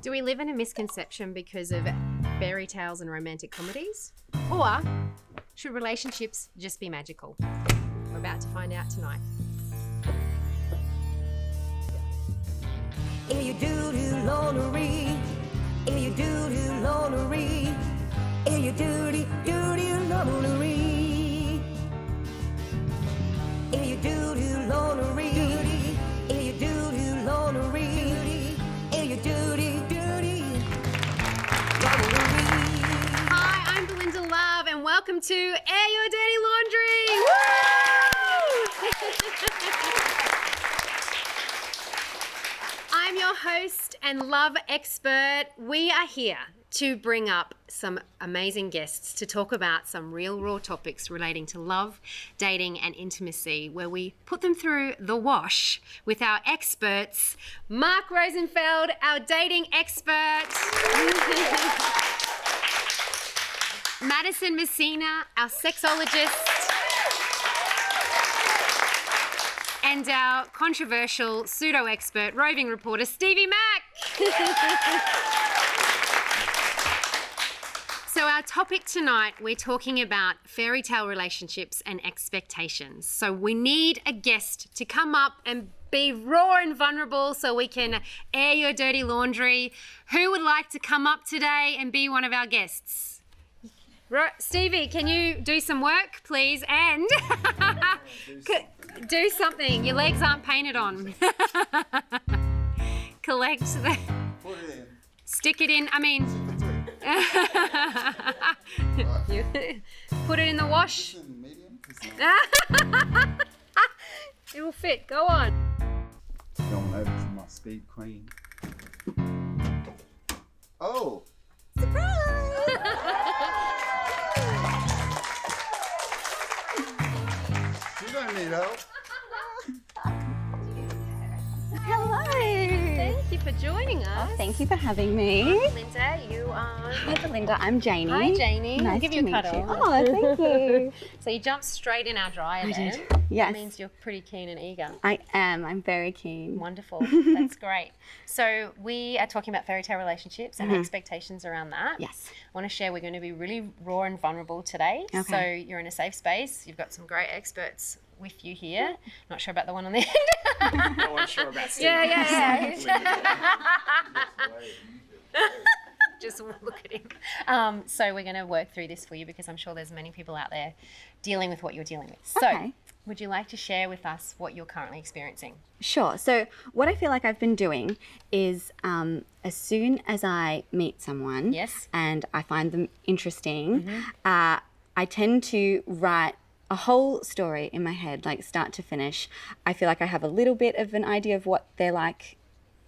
Do we live in a misconception because of fairy tales and romantic comedies? Or should relationships just be magical? We're about to find out tonight. If you do laundry, if you do laundry, if you do laundry, if you do laundry, if you do laundry, if you do laundry. Hi, I'm Belinda Love and welcome to Air Your Dirty Laundry! Woo! I'm your host and love expert. We are here to bring up some amazing guests to talk about some real raw topics relating to love, dating and intimacy, where we put them through the wash with our experts, Mark Rosenfeld, our dating expert, Madison Messina, our sexologist, and our controversial pseudo-expert roving reporter, Stevie Mack. So our topic tonight, we're talking about fairy tale relationships and expectations. So we need a guest to come up and be raw and vulnerable so we can air your dirty laundry. Who would like to come up today and be one of our guests? Stevie, can you do some work, please? And do something. Your legs aren't painted on. Collect the... Put it in. Stick it in. I mean... Put it in the wash. Medium? It will fit. Go on. Going over to my speed queen. Oh! You don't need help. Hello. Thank you for joining us. Thank you for having me. Belinda, you are... Hi, Belinda. I'm Janie. Hi, Janie. Nice I'll give to you a meet cuddle. you. Oh, thank you. So you jumped straight in our dryer I then. did. Yes. That means you're pretty keen and eager. I am. I'm very keen. Wonderful. That's great. So we are talking about fairy tale relationships and expectations around that. Yes. I want to share we're going to be really raw and vulnerable today. Okay. So you're in a safe space. You've got some great experts with you here. Not sure about the one on the end. No one's sure about Steve. Yeah. Just look at him. So we're going to work through this for you because I'm sure there's many people out there dealing with what you're dealing with. So Okay. would you like to share with us what you're currently experiencing? Sure. So what I feel like I've been doing is as soon as I meet someone Yes. and I find them interesting, I tend to write a whole story in my head, like start to finish. I feel like I have a little bit of an idea of what they're like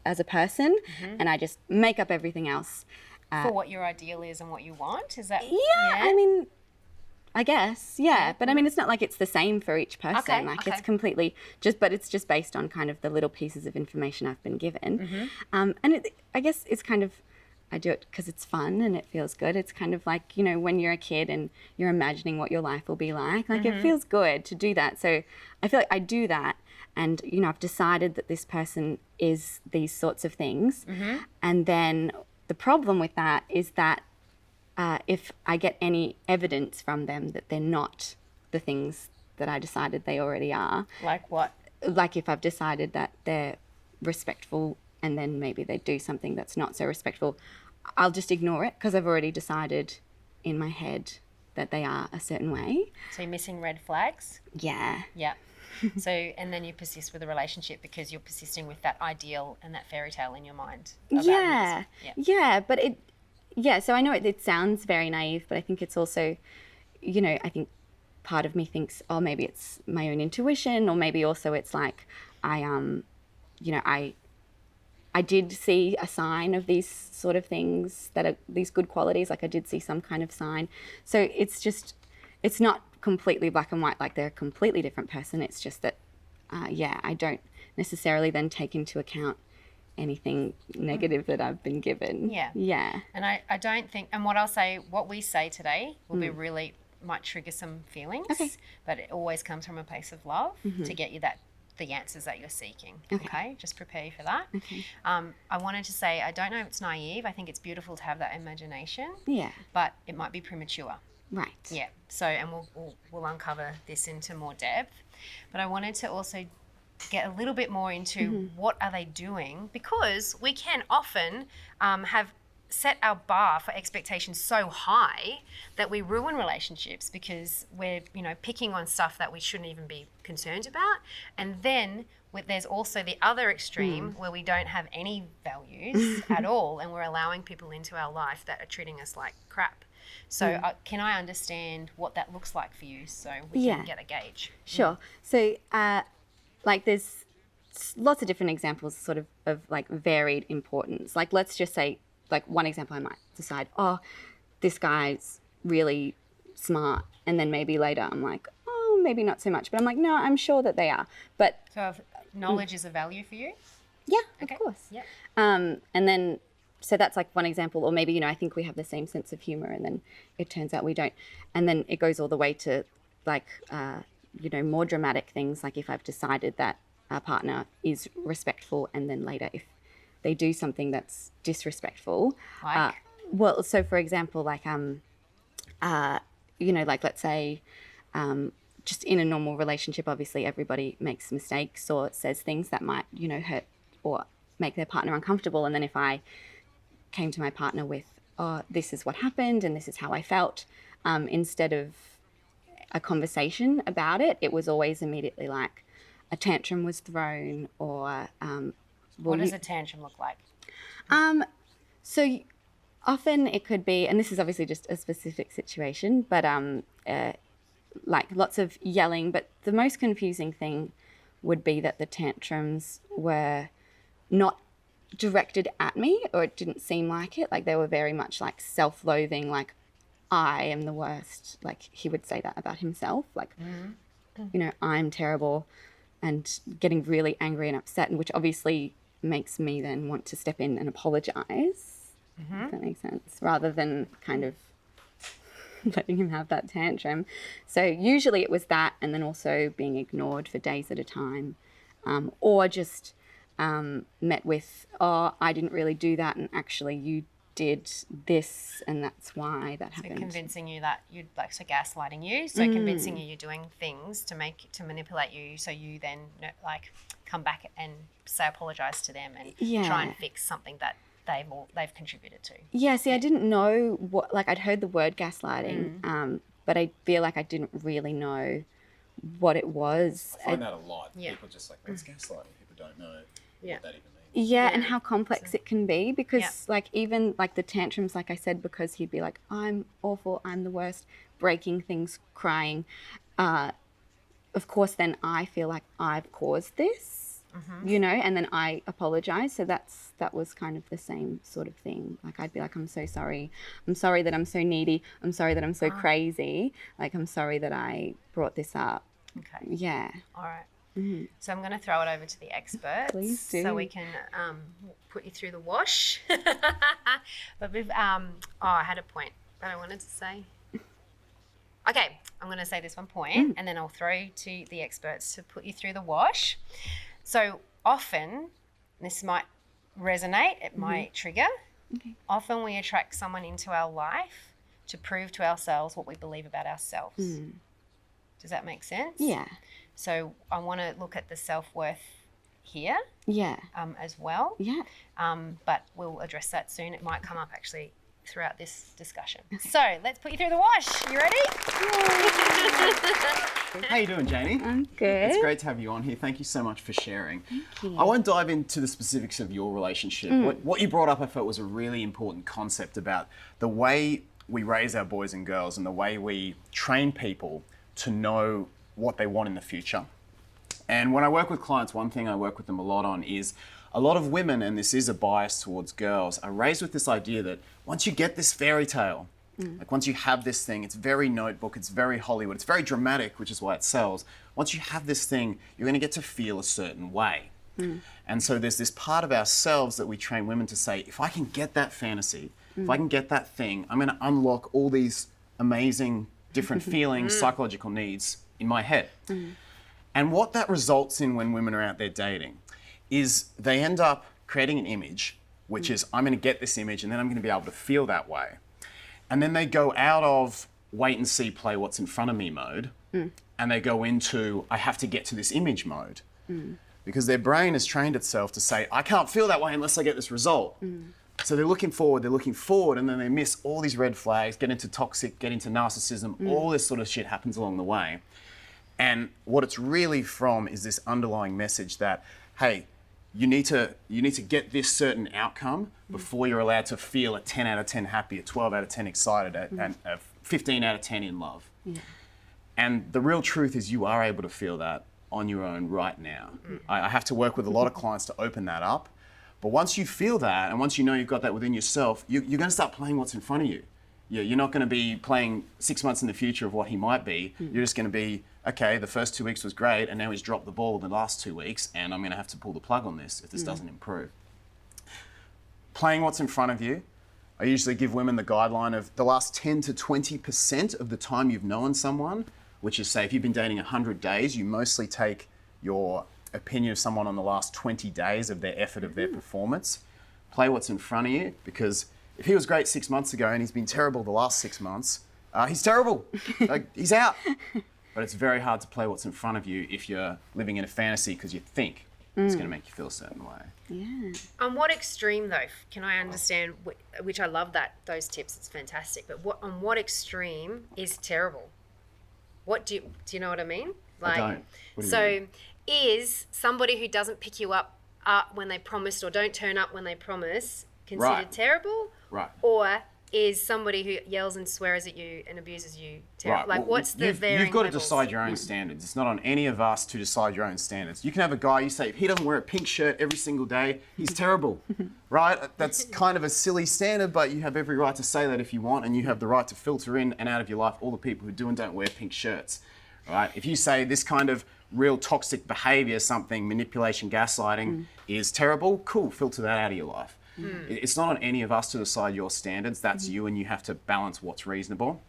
as a person, and I just make up everything else. For what your ideal is and what you want? Is that... Yeah, I mean, I guess, yeah. But I mean, it's not like it's the same for each person. Okay, Like okay. it's completely but it's just based on kind of the little pieces of information I've been given. And I guess it's kind of, I do it because it's fun and it feels good. It's kind of like, you know, when you're a kid and you're imagining what your life will be like it feels good to do that. So I feel like I do that. And, you know, I've decided that this person is these sorts of things. And then the problem with that is that if I get any evidence from them that they're not the things that I decided they already are, Like what? like if I've decided that they're respectful and then maybe they do something that's not so respectful, I'll just ignore it because I've already decided in my head that they are a certain way. So you're missing red flags? Yeah. Yeah. So, and then you persist with a relationship because you're persisting with that ideal and that fairy tale in your mind. about Yeah. this. Yeah. But so I know it sounds very naive, but I think it's also, you know, I think part of me thinks, oh, maybe it's my own intuition, or maybe also it's like I did see a sign of these sort of things that are these good qualities. Like I did see some kind of sign. So it's not completely black and white, like they're a completely different person. It's just that, I don't necessarily then take into account anything negative that I've been given. Yeah. Yeah. And I don't think, and what we say today will be really, might trigger some feelings, Okay. but it always comes from a place of love to get you that the answers that you're seeking. Okay. Just prepare you for that. Okay. I wanted to say, I don't know if it's naive. I think it's beautiful to have that imagination, Yeah. but it might be premature. Right. Yeah. So, and we'll uncover this into more depth. But I wanted to also get a little bit more into what are they doing, because we can often have set our bar for expectations so high that we ruin relationships because we're, picking on stuff that we shouldn't even be concerned about. And then there's also the other extreme where we don't have any values at all, and we're allowing people into our life that are treating us like crap. So can I understand what that looks like for you so we can get a gauge? Sure. So there's lots of different examples sort of like varied importance. Like let's just say, like one example I might decide, oh, this guy's really smart. And then maybe later I'm like, oh, maybe not so much. But I'm like, no, I'm sure that they are. But So if knowledge is a value for you? yeah, Okay. of course. Yeah. And then, so that's like one example. Or maybe, I think we have the same sense of humor and then it turns out we don't. And then it goes all the way to like, more dramatic things. Like if I've decided that our partner is respectful and then later if they do something that's disrespectful. Like? Well, so for example, like, like let's say, just in a normal relationship, obviously everybody makes mistakes or says things that might, hurt or make their partner uncomfortable. And then if I came to my partner with, oh, this is what happened and this is how I felt, instead of a conversation about it, it was always immediately like a tantrum was thrown or... What does a tantrum look like? So often it could be, and this is obviously just a specific situation, but like lots of yelling. But the most confusing thing would be that the tantrums were not directed at me, or it didn't seem like it. Like they were very much like self-loathing, like I am the worst. Like he would say that about himself, like, I'm terrible, and getting really angry and upset, and which obviously makes me then want to step in and apologize, if that makes sense, rather than kind of letting him have that tantrum. So usually it was that, and then also being ignored for days at a time, or just met with, oh, I didn't really do that, and actually you did this, and that's why that happened. Convincing you that you'd like, so gaslighting you, so convincing you you're doing things to manipulate you, so you then like come back and say apologize to them and try and fix something that they've contributed to. Yeah, see, I didn't know what, like I'd heard the word gaslighting, but I feel like I didn't really know what it was. I find that a lot. Yeah. People just like, that's gaslighting. People don't know Yeah. what that even means. Yeah, and how complex it can be, because like even like the tantrums, like I said, because he'd be like, I'm awful, I'm the worst, breaking things, crying. Of course, then I feel like I've caused this, and then I apologize. So that was kind of the same sort of thing. Like I'd be like, I'm so sorry. I'm sorry that I'm so needy. I'm sorry that I'm so crazy. Like I'm sorry that I brought this up. Okay. Yeah. All right. So I'm going to throw it over to the experts. Please do. So we can put you through the wash. But we've, I had a point that I wanted to say. Okay, I'm going to say this one point, and then I'll throw to the experts to put you through the wash. So often, this might resonate, it might trigger. Okay. Often we attract someone into our life to prove to ourselves what we believe about ourselves. Does that make sense? Yeah. So I want to look at the self-worth here Yeah. as well. Yeah. But we'll address that soon. It might come up actually throughout this discussion. So let's put you through the wash. You ready? How you doing, Janie? I'm good. It's great to have you on here. Thank you so much for sharing. Thank you. I won't dive into the specifics of your relationship. What you brought up, I felt, was a really important concept about the way we raise our boys and girls and the way we train people to know what they want in the future. And when I work with clients, one thing I work with them a lot on is a lot of women, and this is a bias towards girls, are raised with this idea that once you get this fairy tale, like once you have this thing, it's very notebook, it's very Hollywood, it's very dramatic, which is why it sells. Once you have this thing, you're going to get to feel a certain way. And so there's this part of ourselves that we train women to say, if I can get that fantasy, if I can get that thing, I'm going to unlock all these amazing different feelings, psychological needs in my head. And what that results in when women are out there dating is they end up creating an image, which is, I'm going to get this image and then I'm going to be able to feel that way. And then they go out of wait and see, play what's in front of me mode, and they go into, I have to get to this image mode. Because their brain has trained itself to say, I can't feel that way unless I get this result. So they're looking forward, and then they miss all these red flags, get into toxic, get into narcissism, all this sort of shit happens along the way. And what it's really from is this underlying message that, hey, you need to get this certain outcome before you're allowed to feel a 10 out of 10 happy, a 12 out of 10 excited, and a 15 out of 10 in love. And the real truth is you are able to feel that on your own right now. I have to work with a lot of clients to open that up. But once you feel that, and once you know you've got that within yourself, you're going to start playing what's in front of you. You're not going to be playing 6 months in the future of what he might be. You're just going to be, okay, the first 2 weeks was great, and now he's dropped the ball in the last 2 weeks, and I'm going to have to pull the plug on this if this doesn't improve. Playing what's in front of you. I usually give women the guideline of the last 10 to 20% of the time you've known someone, which is, say, if you've been dating 100 days, you mostly take your opinion of someone on the last 20 days of their effort, of their performance. Play what's in front of you, because if he was great 6 months ago and he's been terrible the last 6 months, he's terrible. Like, he's out. But it's very hard to play what's in front of you if you're living in a fantasy because you think it's going to make you feel a certain way. Yeah. On what extreme, though, can I understand, which I love those tips, it's fantastic, but on what extreme is terrible? What do you know what I mean? I don't. What do you mean? Is somebody who doesn't pick you up when they promised or don't turn up when they promise considered terrible? Right. Or is somebody who yells and swears at you and abuses you terrible? Right. Like, Well, what's the varying You've got to levels? decide your own standards. It's not on any of us to decide your own standards. You can have a guy, you say, if he doesn't wear a pink shirt every single day, he's terrible, right? That's kind of a silly standard, but you have every right to say that if you want, and you have the right to filter in and out of your life all the people who do and don't wear pink shirts, right? If you say this kind of real toxic behavior, something, manipulation, gaslighting is terrible, cool, filter that out of your life. It's not on any of us to decide your standards. That's you, and you have to balance what's reasonable.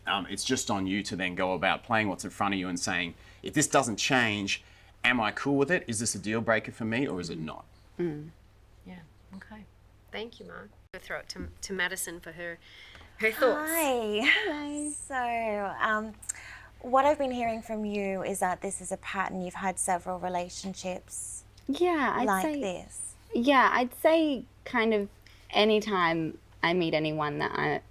It's just on you to then go about playing what's in front of you and saying, if this doesn't change, am I cool with it? Is this a deal breaker for me, or is it not? Yeah, okay. Thank you, Mark. I'll throw it to Madison for her thoughts. Hi. Hello. So, what I've been hearing from you is that this is a pattern. You've had several relationships Yeah, I'd say kind of anytime I meet anyone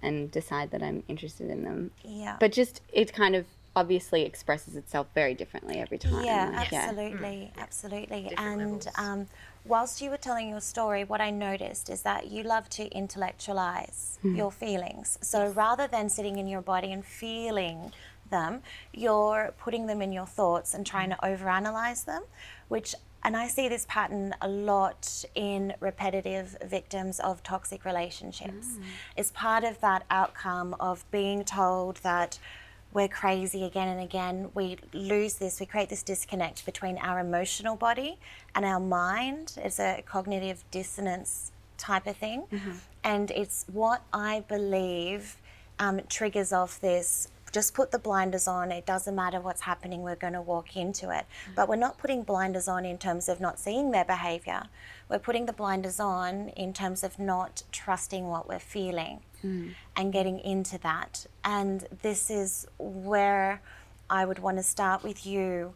and decide that I'm interested in them. Yeah. But just it kind of obviously expresses itself very differently every time. Yeah, absolutely, absolutely. Different And whilst you were telling your story, what I noticed is that you love to intellectualize your feelings. So rather than sitting in your body and feeling them, you're putting them in your thoughts and trying to overanalyze them, and I see this pattern a lot in repetitive victims of toxic relationships. It's part of that outcome of being told that we're crazy again and again. We create this disconnect between our emotional body and our mind. It's a cognitive dissonance type of thing. And it's what I believe triggers off this. Just put the blinders on. It doesn't matter what's happening. We're going to walk into it. But we're not putting blinders on in terms of not seeing their behavior. We're putting the blinders on in terms of not trusting what we're feeling and getting into that. And this is where I would want to start with you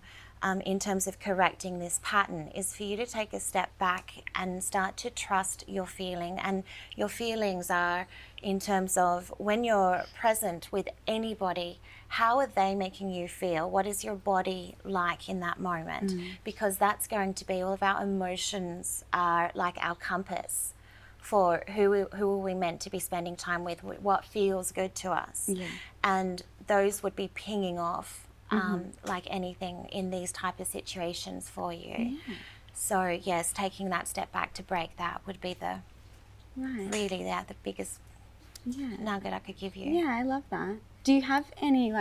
in terms of correcting this pattern, is for you to take a step back and start to trust your feeling. And your feelings are in terms of when you're present with anybody, how are they making you feel? What is your body like in that moment? Because that's going to be, all of our emotions are like our compass for who are we meant to be spending time with, what feels good to us. And those would be pinging off like anything in these type of situations for you. So yes, taking that step back to break that would be the really the biggest nugget I could give you. Yeah, I love that. Do you have any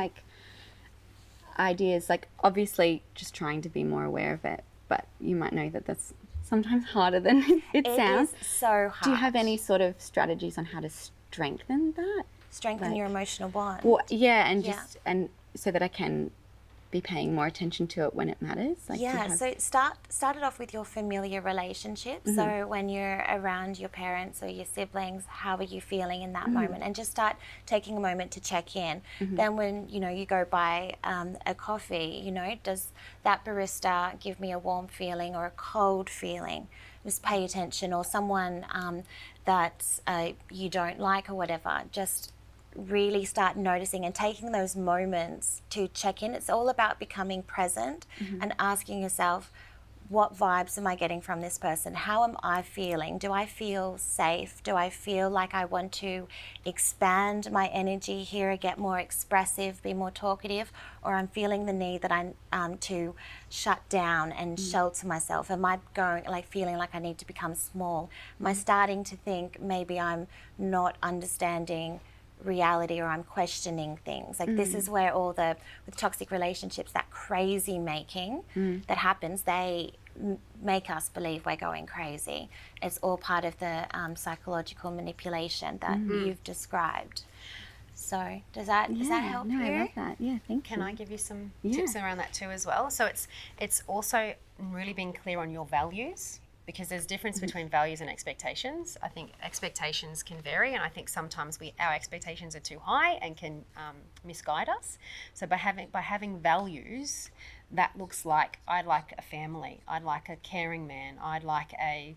ideas, obviously just trying to be more aware of it, but you might know that that's sometimes harder than it sounds. It is so hard. Do you have any sort of strategies on how to strengthen that? Strengthen your emotional bond? Well, yeah, and just and so that I can be paying more attention to it when it matters. Like, Yeah, so start it off with your familiar relationships. So when you're around your parents or your siblings, how are you feeling in that moment? And just start taking a moment to check in. Then when, you know, you go buy a coffee, you know, does that barista give me a warm feeling or a cold feeling? Just pay attention. Or someone that you don't like or whatever, just really start noticing and taking those moments to check in. It's all about becoming present and asking yourself, what vibes am I getting from this person? How am I feeling? Do I feel safe? Do I feel like I want to expand my energy here, get more expressive, be more talkative? Or I'm feeling the need that I'm to shut down and shelter myself? Am I feeling like I need to become small? Am I starting to think maybe I'm not understanding reality, or I'm questioning things? Like this is where with toxic relationships, that crazy making that happens, they make us believe we're going crazy. It's all part of the psychological manipulation that you've described. So does that help you? I love that. Yeah, thank you. Can I give you some tips around that too as well? So it's also really being clear on your values, because there's a difference between values and expectations. I think expectations can vary, and I think sometimes our expectations are too high and can misguide us. So by having values, that looks like, I'd like a family, I'd like a caring man, I'd like a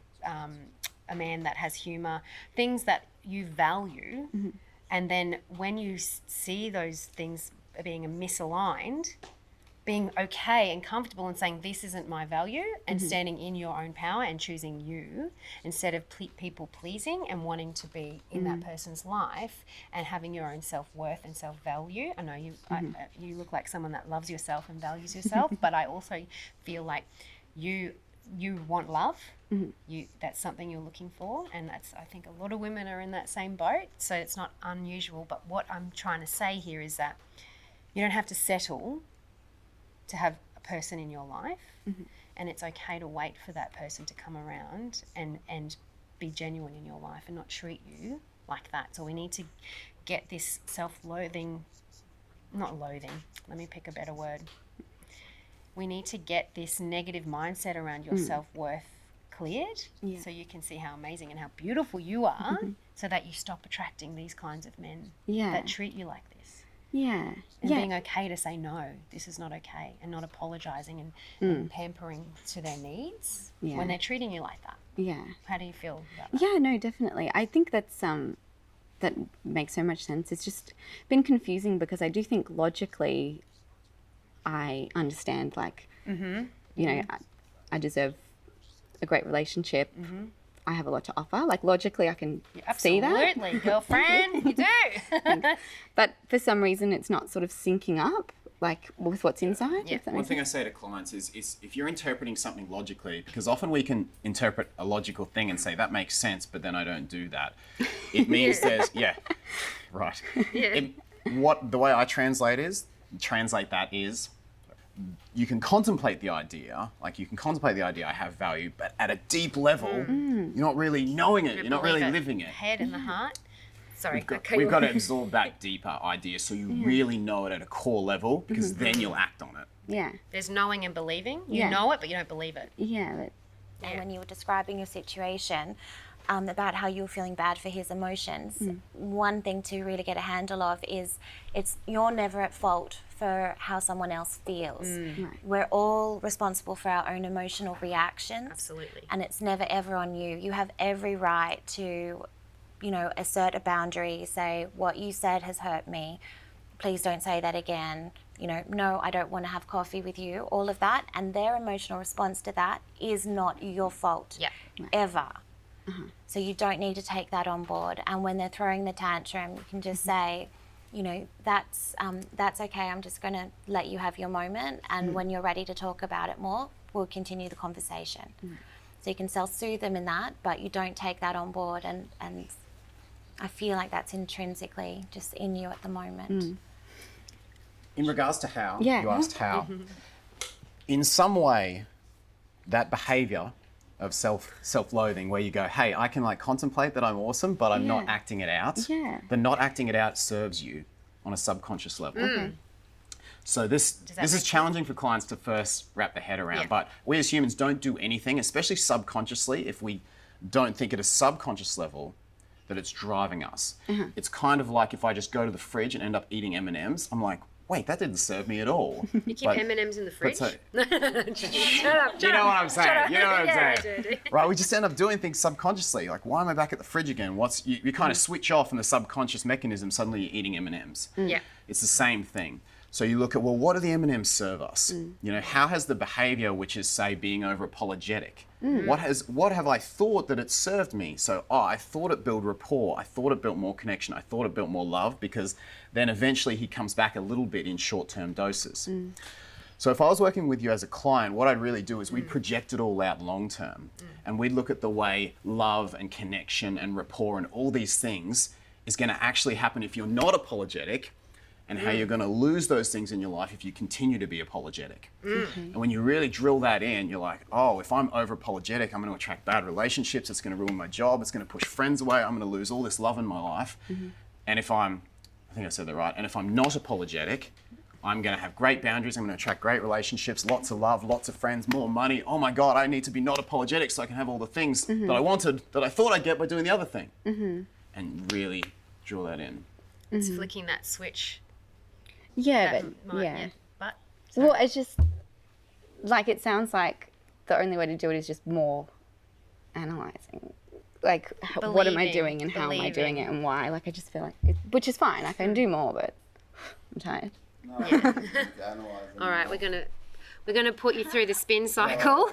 man that has humour, things that you value. And then when you see those things being misaligned, being okay and comfortable and saying, this isn't my value, and standing in your own power and choosing you instead of people pleasing and wanting to be in that person's life, and having your own self-worth and self-value. I know you look like someone that loves yourself and values yourself, but I also feel like you want love. That's something you're looking for, and I think a lot of women are in that same boat, so it's not unusual. But what I'm trying to say here is that you don't have to settle to have a person in your life, and it's okay to wait for that person to come around and be genuine in your life and not treat you like that. So we need to get this self-loathing, not loathing, let me pick a better word. We need to get this negative mindset around your self-worth cleared, so you can see how amazing and how beautiful you are, so that you stop attracting these kinds of men that treat you like this. And being okay to say, no, this is not okay, and not apologising and pampering to their needs when they're treating you like that. How do you feel about that? No, definitely. I think that makes so much sense. It's just been confusing, because I do think logically I understand, like, you know, I deserve a great relationship. I have a lot to offer. Like, logically, I can see that. Absolutely, girlfriend, you do. But for some reason, it's not sort of syncing up, like, with what's inside. One thing I say to clients is if you're interpreting something logically, because often we can interpret a logical thing and say, that makes sense, but then I don't do that. It means there's, right. The way I translate that is, you can contemplate the idea, I have value, but at a deep level, you're not really knowing it, you're not really living it. Head and the heart. Sorry, we've got to absorb that deeper idea, so you really know it at a core level, because then you'll act on it. There's knowing and believing. You know it, but you don't believe it. And when you were describing your situation, about how you were feeling bad for his emotions, one thing to really get a handle of is you're never at fault for how someone else feels. We're all responsible for our own emotional reactions. Absolutely. And it's never ever on you. You have every right to, you know, assert a boundary, say, what you said has hurt me, please don't say that again. You know, no, I don't want to have coffee with you, all of that. And their emotional response to that is not your fault, ever. So you don't need to take that on board. And when they're throwing the tantrum, you can just say, you know, that's okay. I'm just going to let you have your moment. And when you're ready to talk about it more, we'll continue the conversation. So you can self-soothe them in that, but you don't take that on board. And I feel like that's intrinsically just in you at the moment. In regards to how, you asked how, in some way, that behaviour of self-loathing, where you go, hey, I can like contemplate that I'm awesome, but I'm not acting it out. The not acting it out serves you on a subconscious level. So this is challenging for clients to first wrap their head around. But we as humans don't do anything, especially subconsciously, if we don't think at a subconscious level that it's driving us. It's kind of like if I just go to the fridge and end up eating M&Ms, I'm like, wait, that didn't serve me at all. You keep M&Ms in the fridge? So, Shut up. you know what I'm saying? You know what I'm Yeah, saying? I do. Right, we just end up doing things subconsciously. Like, why am I back at the fridge again? You kind of switch off in the subconscious mechanism, suddenly you're eating M&Ms. Yeah. It's the same thing. So you look at, well, what do the M&Ms serve us? You know, how has the behavior, which is, say, being over apologetic, what have I thought that it served me? So, I thought it built rapport. I thought it built more connection. I thought it built more love, because then eventually he comes back a little bit in short-term doses. So if I was working with you as a client, what I'd really do is we'd project it all out long-term. And we'd look at the way love and connection and rapport and all these things is going to actually happen if you're not apologetic, and how you're going to lose those things in your life if you continue to be apologetic. And when you really drill that in, you're like, oh, if I'm over apologetic, I'm going to attract bad relationships, it's going to ruin my job, it's going to push friends away, I'm going to lose all this love in my life. And if I think I said that right, and if I'm not apologetic, I'm going to have great boundaries, I'm going to attract great relationships, lots of love, lots of friends, more money. Oh my God, I need to be not apologetic so I can have all the things that I wanted, that I thought I'd get by doing the other thing. And really drill that in. It's flicking that switch. Yeah, But well, it's just like, it sounds like the only way to do it is just more analyzing. Like, what am I doing and how am I doing it and why? Like, I just feel like, which is fine. I can do more, but I'm tired. all right, we're gonna put you through the spin cycle.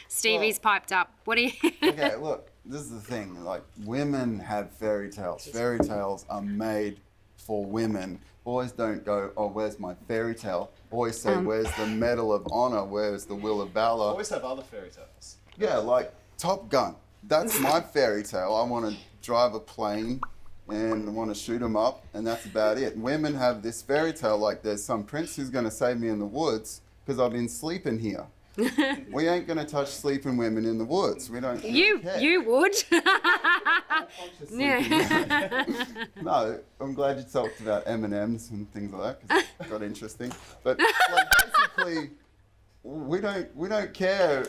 Stevie's piped up. What do you? Okay, look, this is the thing. Like, women have fairy tales. Fairy tales are made for women. Boys don't go, oh, where's my fairy tale? Boys say, where's the Medal of Honor? Where's the Will of Valor? Always have other fairy tales. Yeah, like Top Gun. That's my fairy tale. I want to drive a plane and I want to shoot them up, and that's about it. Women have this fairy tale like there's some prince who's going to save me in the woods because I've been sleeping here. We ain't going to touch sleeping women in the woods. We don't. care. You would. No, I'm glad you talked about M&Ms and things like that because it got interesting. But like, basically, we don't care.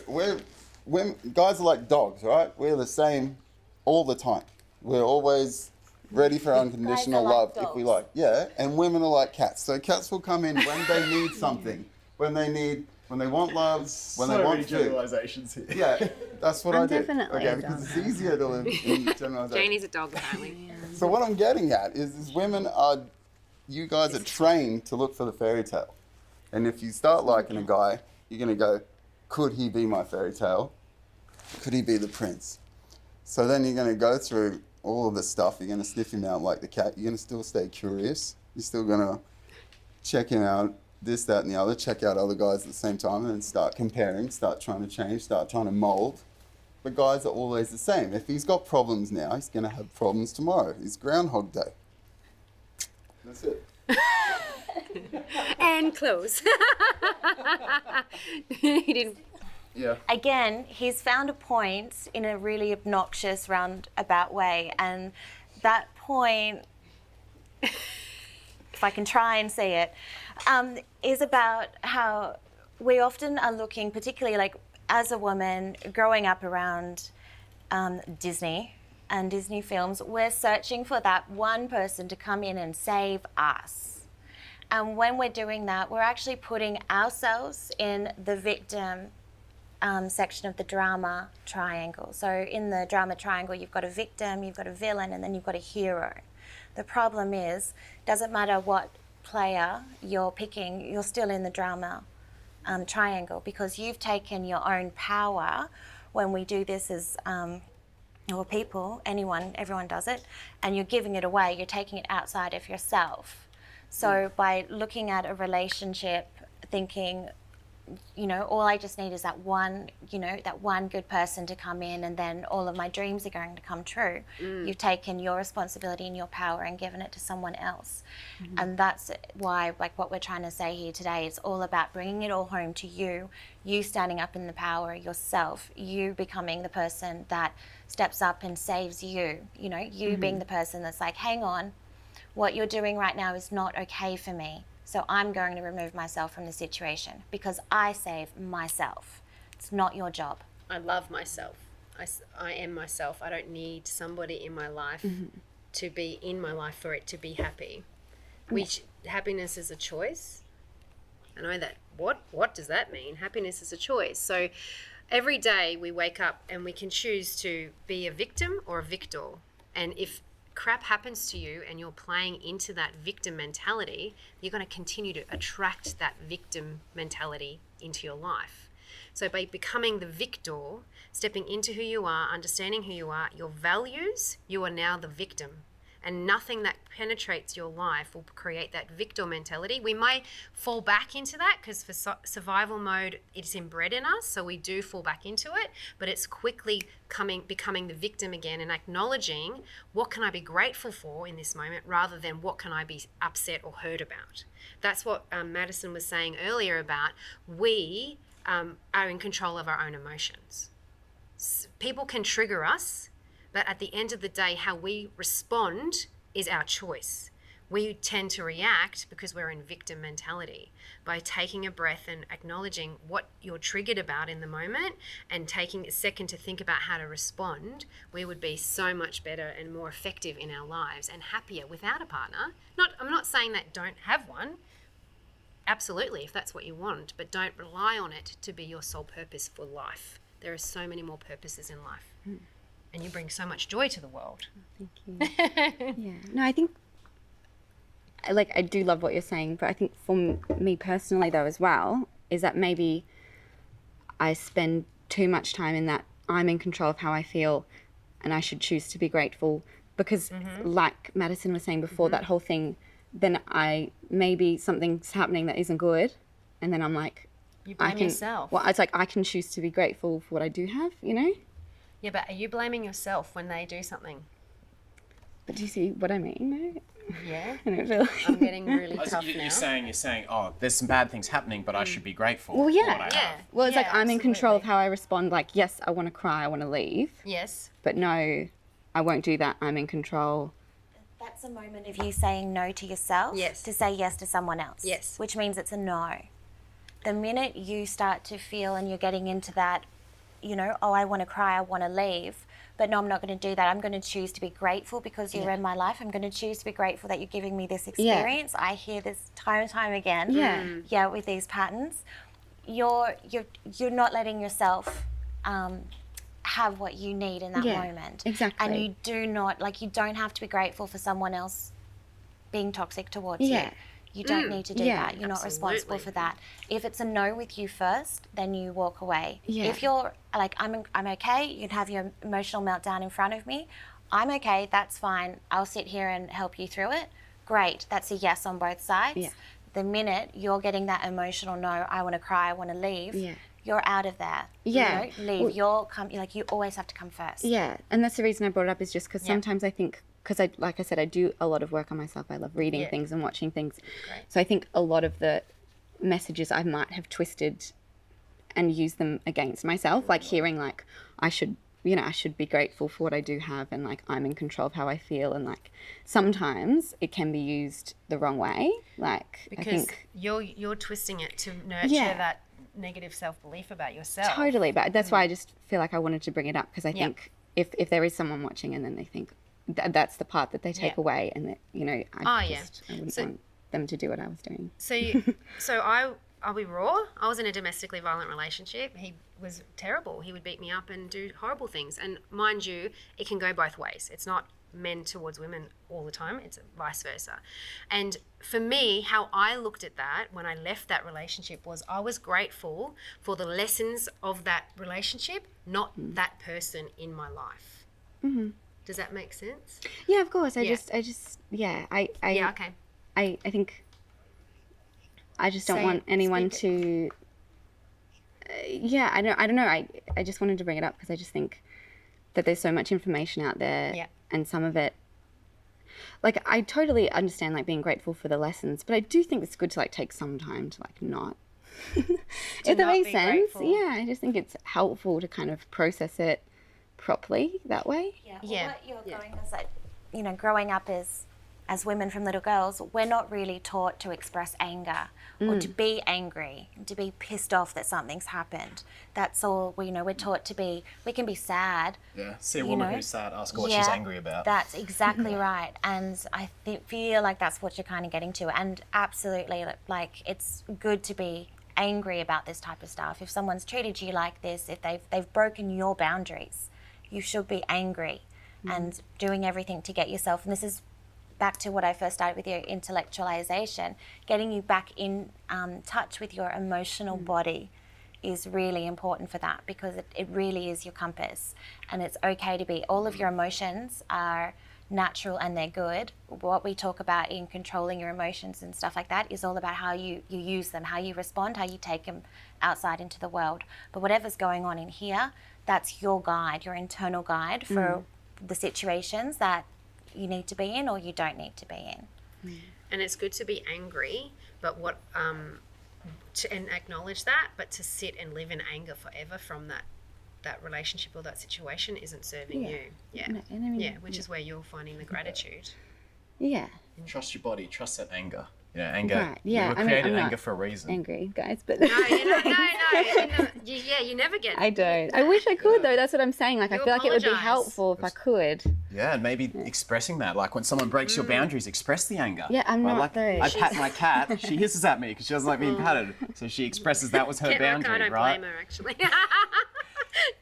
Guys are like dogs, right? We're the same all the time. We're always ready for unconditional love if we like. Yeah, and women are like cats. So cats will come in when they need something, when they want love, when they want food. generalizations here. Yeah, that's what I do. Definitely a because dog. it's easier to live in generalization. Janie's a dog, apparently. So what I'm getting at is you guys are trained to look for the fairy tale. And if you start liking a guy, you're going to go, could he be my fairy tale? Could he be the prince? So then you're going to go through all of the stuff. You're going to sniff him out like the cat. You're going to still stay curious. You're still going to check him out, this, that, and the other, check out other guys at the same time, and then start comparing, start trying to change, start trying to mold. But guys are always the same. If he's got problems now, he's going to have problems tomorrow. It's Groundhog Day. That's it. And close. He didn't. Yeah. Again, he's found a point in a really obnoxious roundabout way, and that point, if I can try and say it, is about how we often are looking, particularly like as a woman growing up around Disney and Disney films, we're searching for that one person to come in and save us. And when we're doing that, we're actually putting ourselves in the victim section of the drama triangle. So in the drama triangle, you've got a victim, you've got a villain, and then you've got a hero. The problem is, doesn't matter what player you're picking, you're still in the drama triangle, because you've taken your own power. When we do this as or people, everyone does it, and you're giving it away, you're taking it outside of yourself. So by looking at a relationship, thinking, all I just need is that one good person to come in, and then all of my dreams are going to come true. You've taken your responsibility and your power and given it to someone else. And that's why, like, what we're trying to say here today is all about bringing it all home to you standing up in the power yourself, you becoming the person that steps up and saves you, being the person that's like, hang on, what you're doing right now is not okay for me. So I'm going to remove myself from the situation because I save myself. It's not your job. I love myself. I am myself. I don't need somebody in my life to be in my life for it to be happy. Which happiness is a choice. I know that. What does that mean? Happiness is a choice. So every day we wake up and we can choose to be a victim or a victor. And if crap happens to you and you're playing into that victim mentality, you're going to continue to attract that victim mentality into your life. So by becoming the victor, stepping into who you are, understanding who you are, your values, you are now the victim. And nothing that penetrates your life will create that victor mentality. We may fall back into that because for survival mode, it's inbred in us. So we do fall back into it, but it's quickly becoming the victim again and acknowledging what can I be grateful for in this moment rather than what can I be upset or hurt about. That's what Madison was saying earlier about we are in control of our own emotions. People can trigger us, but at the end of the day, how we respond is our choice. We tend to react because we're in victim mentality. By taking a breath and acknowledging what you're triggered about in the moment and taking a second to think about how to respond, we would be so much better and more effective in our lives and happier without a partner. I'm not saying that don't have one. Absolutely, if that's what you want, but don't rely on it to be your sole purpose for life. There are so many more purposes in life. And you bring so much joy to the world. Thank you. Yeah. No, I think, I do love what you're saying, but I think for me personally, though, as well, is that maybe I spend too much time in that I'm in control of how I feel and I should choose to be grateful because, like Madison was saying before, that whole thing, then maybe something's happening that isn't good, and then I'm like, you blame yourself. Well, it's like I can choose to be grateful for what I do have, you know? Yeah, but are you blaming yourself when they do something? But do you see what I mean? Yeah. I don't feel I'm getting really tough now. You're saying, oh, there's some bad things happening, but I should be grateful Well, for yeah. what I have. Well, it's Yeah, like I'm in control of absolutely. how I respond. Like, yes, I want to cry, I want to leave. Yes. But no, I won't do that. I'm in control. That's a moment of you saying no to yourself Yes. to say yes to someone else. Yes. Which means it's a no. The minute you start to feel and you're getting into that, I want to cry, I want to leave, but no, I'm not going to do that. I'm going to choose to be grateful because you're in my life. I'm going to choose to be grateful that you're giving me this experience. I hear this time and time again. Yeah, with these patterns. You're not letting yourself have what you need in that moment. Exactly. And you do not, you don't have to be grateful for someone else being toxic towards you. You don't need to do that. You're not responsible for that. If it's a no with you first, then you walk away. If you're like, I'm okay, you can have your emotional meltdown in front of me. I'm okay, that's fine. I'll sit here and help you through it. Great, that's a yes on both sides. The minute you're getting that emotional no, I want to cry, I want to leave, you're out of there. Yeah. Leave. Well, you always have to come first. Yeah, and that's the reason I brought it up is just because sometimes I think, because like I said, I do a lot of work on myself. I love reading things and watching things. So I think a lot of the messages I might have twisted and used them against myself, like hearing I should be grateful for what I do have and I'm in control of how I feel, and sometimes it can be used the wrong way. Because I think you're twisting it to nurture that negative self-belief about yourself. Totally, but that's why I just feel like I wanted to bring it up, because I think if there is someone watching and then they think that's the part that they take away, and that I wouldn't want them to do what I was doing. So I'll be raw. I was in a domestically violent relationship. He was terrible. He would beat me up and do horrible things. And mind you, it can go both ways. It's not men towards women all the time. It's vice versa. And for me, how I looked at that when I left that relationship was I was grateful for the lessons of that relationship, not that person in my life. Mm-hmm. Does that make sense? Yeah, of course. I think I just don't want anyone to. I don't know. I just wanted to bring it up because I just think that there's so much information out there, and some of it. I totally understand being grateful for the lessons, but I do think it's good to take some time to not. If that makes sense. Grateful. Yeah, I just think it's helpful to kind of process it properly that way. What you're going is growing up is as women from little girls, we're not really taught to express anger or to be angry, to be pissed off that something's happened. That's all we're taught to be. We can be sad. Yeah. See a woman who's sad, ask her what she's angry about. That's exactly right. And I feel like that's what you're kind of getting to. And absolutely, like, it's good to be angry about this type of stuff. If someone's treated you like this, if they've broken your boundaries, you should be angry and doing everything to get yourself. And this is back to what I first started with, your intellectualization, getting you back in touch with your emotional body is really important for that, because it really is your compass. And it's okay to be, all of your emotions are natural and they're good. What we talk about in controlling your emotions and stuff like that is all about how you use them, how you respond, how you take them outside into the world. But whatever's going on in here, that's your guide, your internal guide for the situations that you need to be in or you don't need to be in. And it's good to be angry, but and acknowledge that, but to sit and live in anger forever from that relationship or that situation isn't serving you. Yeah. No, and I mean, Which is where you're finding the gratitude. Yeah. Trust your body, trust that anger. Anger. Right, yeah, You were I mean, created I'm not anger for a reason. Angry, guys, but No, you never get. I don't. I wish I could though. That's what I'm saying. Like, I You feel like it would be apologise. helpful if I could. Yeah, and maybe expressing that. Like when someone breaks your boundaries, express the anger. Yeah, I'm Well, not like, though. I pat my cat, she hisses at me because she doesn't like being patted. So she expresses that was her I boundary, don't right? blame her, actually.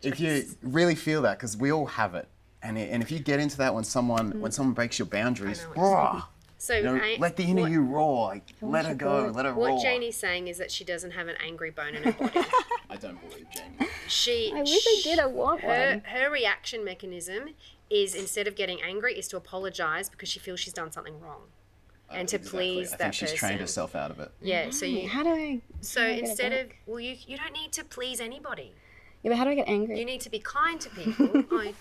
If you really feel that, because we all have it. And if you get into that when someone breaks your boundaries, I know what roar. So Let the inner you roar. Like, let her go, could. let her roar. what Janie's saying is that she doesn't have an angry bone in her body. I don't believe Janie. I wish I did. I want one. Her reaction mechanism is, instead of getting angry, is to apologise because she feels she's done something wrong, and to please I that think she's person. trained herself out of it. Yeah. So you. How do I? So how do I get it instead of, back? well, you don't need to please anybody. Yeah, but how do I get angry? You need to be kind to people. I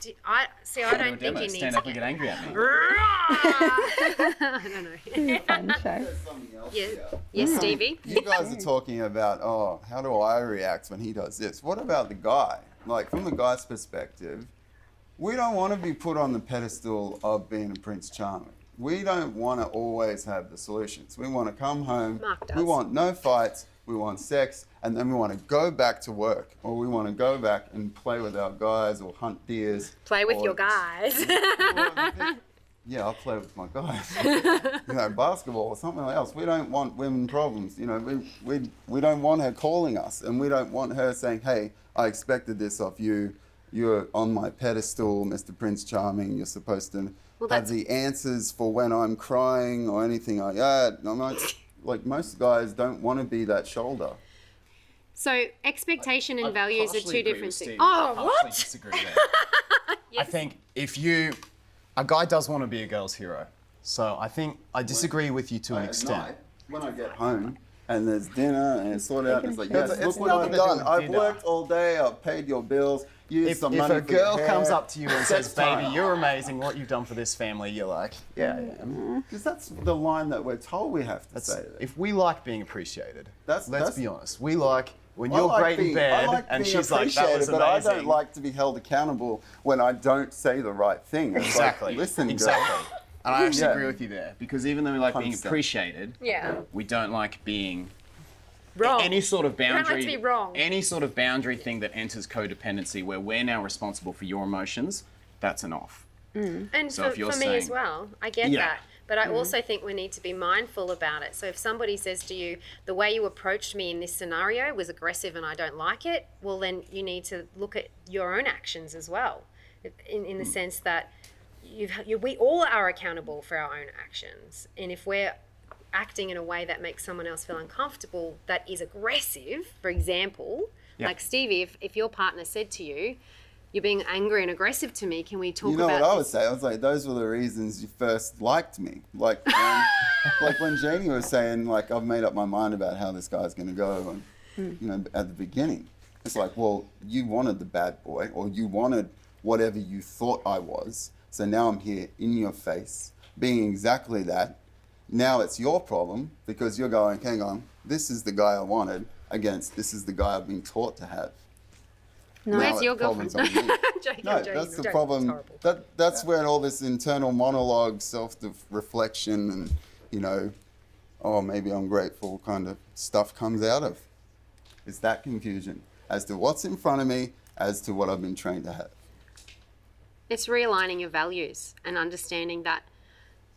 don't think you need Stand to up and get angry at me. I don't know. Fun show. Something else Yeah. here. Yes, Stevie. You guys are talking about, how do I react when he does this? What about the guy? Like, from the guy's perspective, we don't want to be put on the pedestal of being a Prince Charming. We don't want to always have the solutions. We want to come home. Mark does. We want no fights. We want sex. And then we want to go back to work. Or we want to go back and play with our guys or hunt deers. Play with or- your guys. Yeah, I'll play with my guys. Basketball or something else. We don't want women problems. We don't want her calling us, and we don't want her saying, "Hey, I expected this of you. You're on my pedestal, Mr. Prince Charming. You're supposed to have the answers for when I'm crying or anything like that." I'm not, like, most guys don't want to be that shoulder. So expectation and values are partially two agree different with things. Steve. Oh, I what? partially disagree there. I think a guy does want to be a girl's hero. So I think I disagree with you to an At extent. night, when I get home and there's dinner and it's sorted out, and it's like, yes, It's look what nothing I've to do done. with I've dinner. worked all day. I've paid your bills. Used If some a money for your girl hair. comes up to you and says, Sex time. "Baby, you're amazing. What you've done for this family," you're like, "Yeah, I am." Because that's the line that we're told we have to say. If we like being appreciated, Let's be honest. We like when I you're like great in being- bed I like and being she's like, "That was appreciated, but I amazing." don't like to be held accountable when I don't say the right thing. It's Exactly. Like, listen, girl. exactly. And I actually Yeah. agree with you there, because even though we like being 100%. appreciated, Yeah. we don't like being Wrong. any sort of don't boundary. like to be wrong. Any sort of boundary thing that enters codependency, where we're now responsible for your emotions, that's an off. And So for, if you're for me as saying- well, I get Yeah. that. But I also think we need to be mindful about it. So if somebody says to you, the way you approached me in this scenario was aggressive and I don't like it, well, then you need to look at your own actions as well, in the sense that we all are accountable for our own actions. And if we're acting in a way that makes someone else feel uncomfortable, that is aggressive, for example, like Stevie, if your partner said to you, "You're being angry and aggressive to me, can we talk You know about what I would this?" say? I was like, those were the reasons you first liked me. Like, like when Janie was saying, like, I've made up my mind about how this guy's going to go, and at the beginning, it's like, well, you wanted the bad boy, or you wanted whatever you thought I was. So now I'm here in your face, being exactly that. Now it's your problem because you're going, hang on, this is the guy I wanted against this is the guy I've been taught to have. Now Where's the your girlfriend? problem's on me. Joking, No, joking, that's the joking. problem. It's horrible. That's where all this internal monologue, self-reflection, and oh, maybe I'm grateful kind of stuff comes out of. It's that confusion as to what's in front of me, as to what I've been trained to have. It's realigning your values and understanding that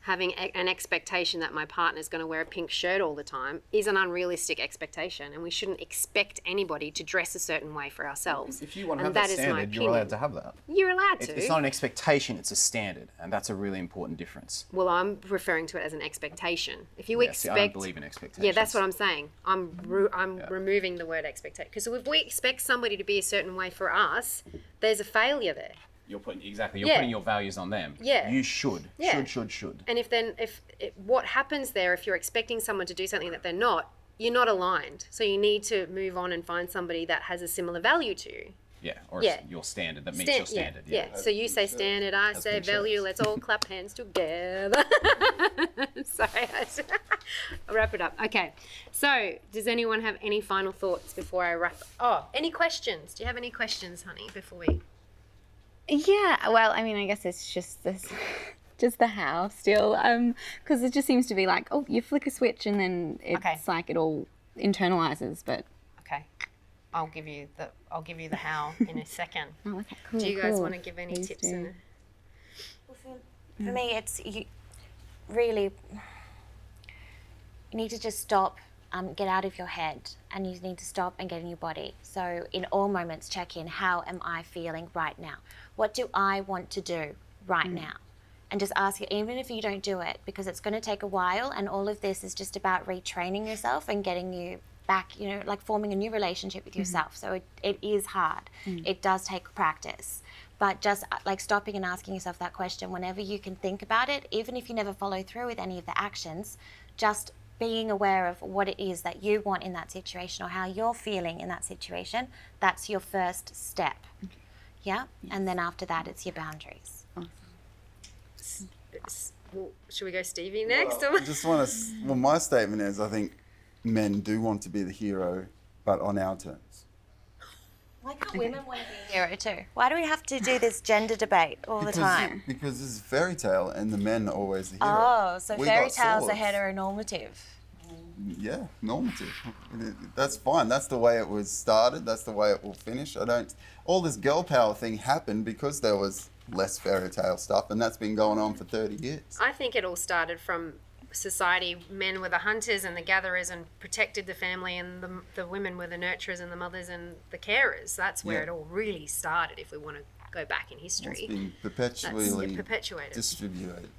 having an expectation that my partner's going to wear a pink shirt all the time is an unrealistic expectation, and we shouldn't expect anybody to dress a certain way for ourselves. If you want to And have that is my standard, you're opinion. allowed to have that. You're allowed to. It's not an expectation, it's a standard, and that's a really important difference. Well, I'm referring to it as an expectation. If you See, expect, I don't believe in expectations. yeah, that's what I'm saying. I'm removing the word expectation, because if we expect somebody to be a certain way for us, there's a failure there. You're putting Yeah. putting your values on them. Yeah. You should. Yeah. Should. And what happens there, if you're expecting someone to do something that they're not, you're not aligned. So you need to move on and find somebody that has a similar value to you. Yeah. Or Yeah. your standard that meets your standard. Yeah. So you say standard, I say pink value. shirts. Let's all clap hands together. Sorry. I'll wrap it up. Okay. So does anyone have any final thoughts before I wrap? Oh, any questions? Do you have any questions, honey, before we? Yeah, well, I mean, I guess it's just this, just the how still, because it just seems to be like, oh, you flick a switch and then it's like it all internalizes. But Okay. I'll give you the how in a second. oh, okay, cool. Do you guys cool. want to give any Please tips? do. For me, it's you need to just stop, get out of your head, and you need to stop and get in your body. So in all moments, check in, how am I feeling right now? What do I want to do right now? And just ask it, even if you don't do it, because it's going to take a while, and all of this is just about retraining yourself and getting you back, like forming a new relationship with yourself. So it is hard. It does take practice. But just like stopping and asking yourself that question whenever you can think about it, even if you never follow through with any of the actions, just being aware of what it is that you want in that situation or how you're feeling in that situation, that's your first step. Yeah? And then after that, it's your boundaries. Well, should we go Stevie next? I just want to. Well, my statement is, I think men do want to be the hero, but on our terms. Why can't women want to be a hero too? Why do we have to do this gender debate all the time? Because this is fairy tale, and the men are always the hero. Oh, so We fairy got tales are swords. heteronormative. Yeah, normative. That's fine. That's the way it was started. That's the way it will finish. All this girl power thing happened because there was less fairy tale stuff, and that's been going on for 30 years. I think it all started from society. Men were the hunters and the gatherers and protected the family, and the women were the nurturers and the mothers and the carers. That's where Yeah. it all really started, if we want to go back in history. It's been That's perpetually perpetuated. distributed.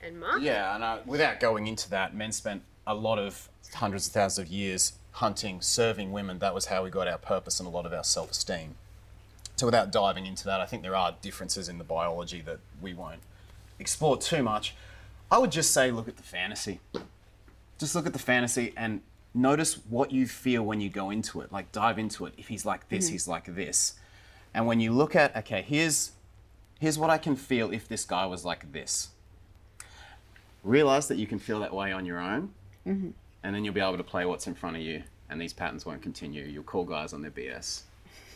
And Mark? Yeah, and without going into that, men spent a lot of hundreds of thousands of years hunting, serving women. That was how we got our purpose and a lot of our self-esteem. So without diving into that, I think there are differences in the biology that we won't explore too much. I would just say look at the fantasy. Just look at the fantasy and notice what you feel when you go into it. Like dive into it. If he's like this, he's like this. And when you look at, okay, here's what I can feel if this guy was like this. Realize that you can feel that way on your own, and then you'll be able to play what's in front of you, and these patterns won't continue. You'll call guys on their BS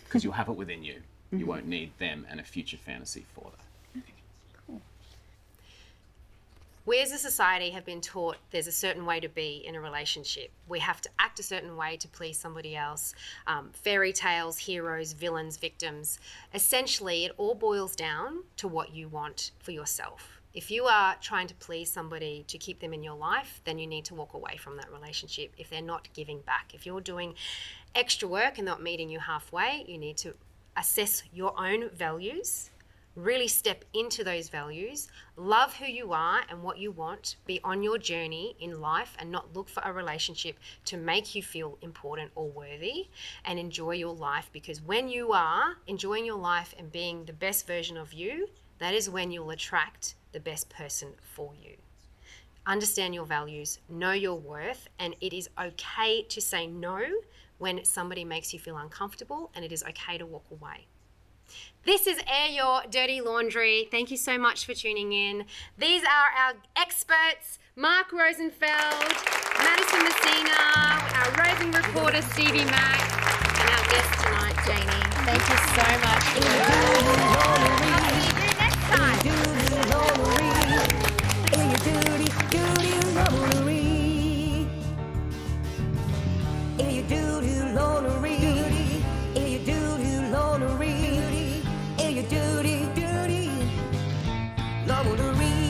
because you'll have it within you. You won't need them and a future fantasy for that. We as a society have been taught there's a certain way to be in a relationship. We have to act a certain way to please somebody else. Fairy tales, heroes, villains, victims. Essentially, it all boils down to what you want for yourself. If you are trying to please somebody to keep them in your life, then you need to walk away from that relationship if they're not giving back. If you're doing extra work and not meeting you halfway, you need to assess your own values, really step into those values, love who you are and what you want, be on your journey in life and not look for a relationship to make you feel important or worthy, and enjoy your life, because when you are enjoying your life and being the best version of you, that is when you'll attract the best person for you. Understand your values, know your worth, and it is okay to say no when somebody makes you feel uncomfortable, and it is okay to walk away. This is Air Your Dirty Laundry. Thank you so much for tuning in. These are our experts, Mark Rosenfeld, Madison Messina, our roving reporter Stevie Mack, and our guest tonight, Janie. Thank you so much. I'll see you next time. Lonery.